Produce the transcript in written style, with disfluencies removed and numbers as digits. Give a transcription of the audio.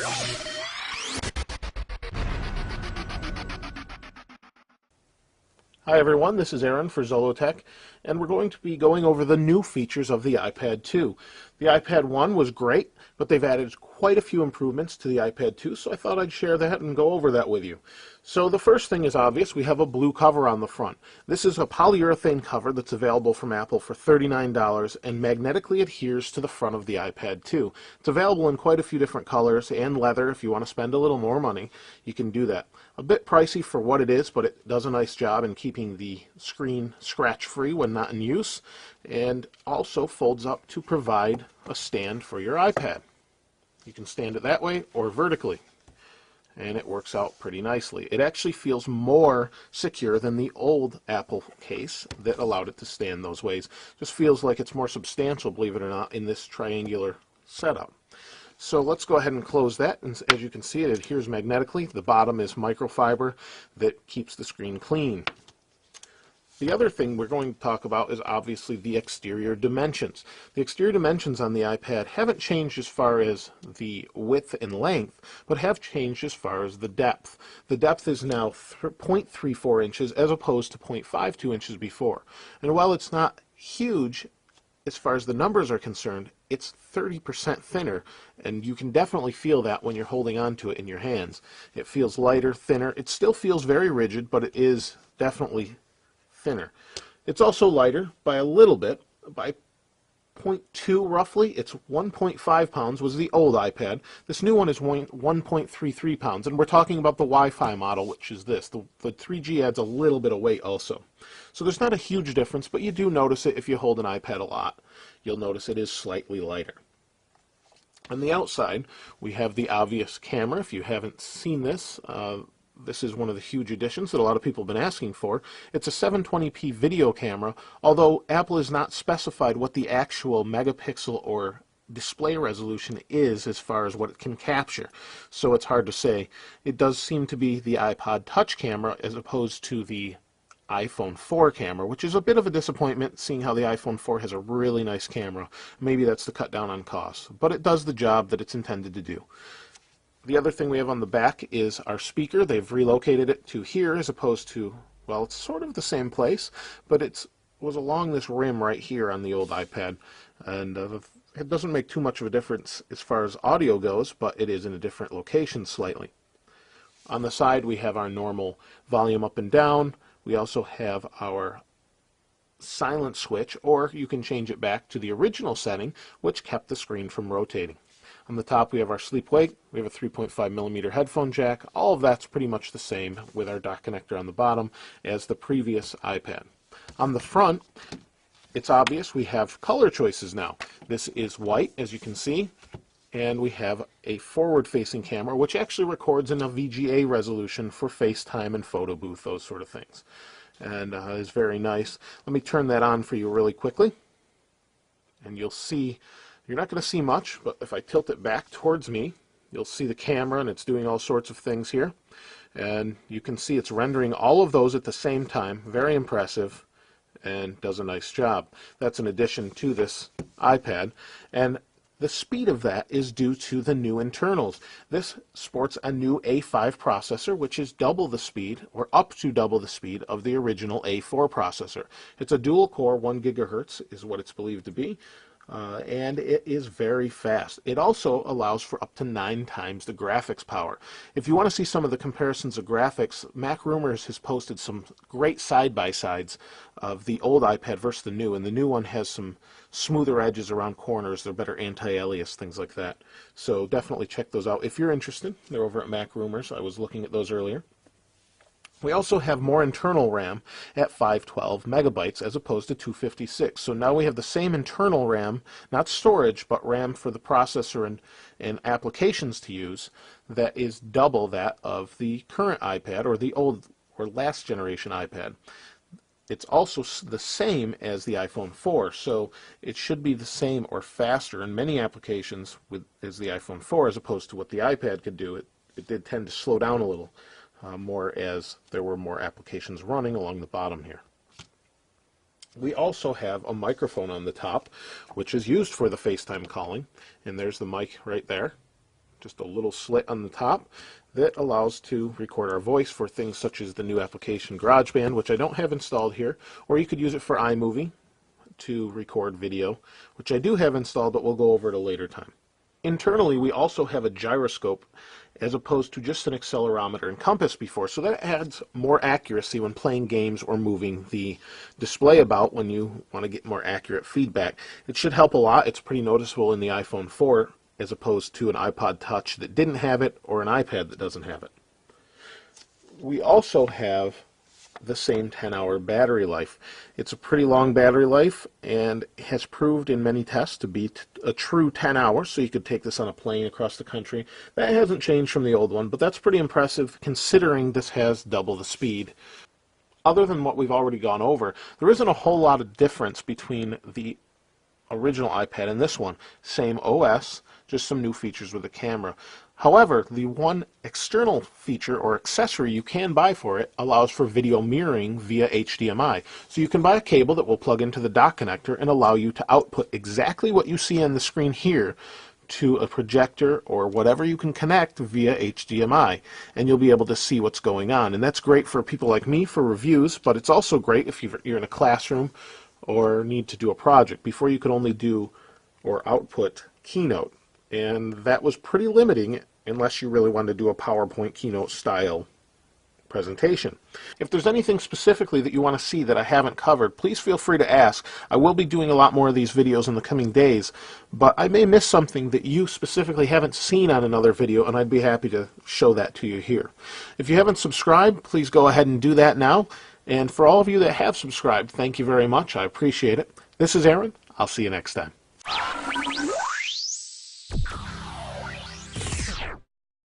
Hi everyone, this is Aaron for Zollotech, and we're going to be going over the new features of the iPad 2. The iPad 1 was great, but they've added quite a few improvements to the iPad 2, so I thought I'd share that and go over that with you. So the first thing is obvious. We have a blue cover on the front. This is a polyurethane cover that's available from Apple for $39 and magnetically adheres to the front of the iPad 2. It's available in quite a few different colors and leather. If you want to spend a little more money, you can do that. A bit pricey for what it is, but it does a nice job in keeping the screen scratch-free when not in use, and also folds up to provide a stand for your iPad. You can stand it that way or vertically, and it works out pretty nicely. It actually feels more secure than the old Apple case that allowed it to stand those ways. Just feels like it's more substantial, believe it or not, in this triangular setup. So let's go ahead and close that, and as you can see, it adheres magnetically. The bottom is microfiber that keeps the screen clean. The other thing we're going to talk about is obviously the exterior dimensions. The exterior dimensions on the iPad haven't changed as far as the width and length, but have changed as far as the depth. The depth is now 0.34 inches as opposed to 0.52 inches before. And while it's not huge as far as the numbers are concerned, it's 30% thinner, and you can definitely feel that when you're holding on to it in your hands. It feels lighter, thinner. It still feels very rigid, but it is definitely thinner. It's also lighter by a little bit, by 0.2 roughly. It's 1.5 pounds was the old iPad. This new one is 1.33 pounds, and we're talking about the Wi-Fi model, which is this. The 3G adds a little bit of weight also. So there's not a huge difference, but you do notice it if you hold an iPad a lot. You'll notice it is slightly lighter. On the outside, we have the obvious camera. If you haven't seen this, this is one of the huge additions that a lot of people have been asking for. It's a 720p video camera, although Apple has not specified what the actual megapixel or display resolution is as far as what it can capture. So it's hard to say. It does seem to be the iPod Touch camera as opposed to the iPhone 4 camera, which is a bit of a disappointment, seeing how the iPhone 4 has a really nice camera. Maybe that's to cut down on costs, but it does the job that it's intended to do. The other thing we have on the back is our speaker. They've relocated it to here as opposed to, well, it's sort of the same place, but it was along this rim right here on the old iPad, and it doesn't make too much of a difference as far as audio goes, but it is in a different location slightly. On the side, we have our normal volume up and down. We also have our silent switch, or you can change it back to the original setting, which kept the screen from rotating. On the top, we have our sleep-wake. We have a 3.5mm headphone jack. All of that's pretty much the same with our dock connector on the bottom as the previous iPad. On the front, it's obvious we have color choices now. This is white, as you can see, and we have a forward-facing camera, which actually records in a VGA resolution for FaceTime and photo booth, those sort of things. And is very nice. Let me turn that on for you really quickly, and you'll see. You're not going to see much, but if I tilt it back towards me, you'll see the camera, and it's doing all sorts of things here. And you can see it's rendering all of those at the same time. Very impressive, and does a nice job. That's an addition to this iPad. And the speed of that is due to the new internals. This sports a new A5 processor, which is double the speed, or up to double the speed, of the original A4 processor. It's a dual-core, 1 gigahertz is what it's believed to be. And it is very fast. It also allows for up to 9 times the graphics power. If you want to see some of the comparisons of graphics, MacRumors has posted some great side-by-sides of the old iPad versus the new, and the new one has some smoother edges around corners. They're better anti-alias, things like that. So definitely check those out if you're interested. They're over at MacRumors. I was looking at those earlier. We also have more internal RAM at 512 megabytes as opposed to 256. So now we have the same internal RAM, not storage, but RAM for the processor and applications to use, that is double that of the current iPad or the old or last generation iPad. It's also the same as the iPhone 4, so it should be the same or faster in many applications as the iPhone 4 as opposed to what the iPad could do. It did tend to slow down a little. More as there were more applications running along the bottom here. We also have a microphone on the top, which is used for the FaceTime calling, and there's the mic right there. just a little slit on the top that allows to record our voice for things such as the new application GarageBand, which I don't have installed here, or you could use it for iMovie to record video, which I do have installed, but we'll go over at a later time. Internally, we also have a gyroscope as opposed to just an accelerometer and compass before, so that adds more accuracy when playing games or moving the display about when you want to get more accurate feedback. It should help a lot. It's pretty noticeable in the iPhone 4 as opposed to an iPod Touch that didn't have it or an iPad that doesn't have it. We also have the same 10-hour battery life. It's a pretty long battery life and has proved in many tests to be a true 10 hours, so you could take this on a plane across the country. That hasn't changed from the old one, but that's pretty impressive considering this has double the speed. Other than what we've already gone over, there isn't a whole lot of difference between the original iPad and this one. Same OS, just some new features with the camera. However, the one external feature or accessory you can buy for it allows for video mirroring via HDMI. So you can buy a cable that will plug into the dock connector and allow you to output exactly what you see on the screen here to a projector or whatever you can connect via HDMI, and you'll be able to see what's going on. And that's great for people like me for reviews, but it's also great if you're in a classroom or need to do a project. Before you could only do or output Keynote, and that was pretty limiting unless you really wanted to do a PowerPoint Keynote style presentation. If there's anything specifically that you want to see that I haven't covered, please feel free to ask. I will be doing a lot more of these videos in the coming days, but I may miss something that you specifically haven't seen on another video, and I'd be happy to show that to you here. If you haven't subscribed, please go ahead and do that now. And for all of you that have subscribed, thank you very much. I appreciate it. This is Aaron. I'll see you next time.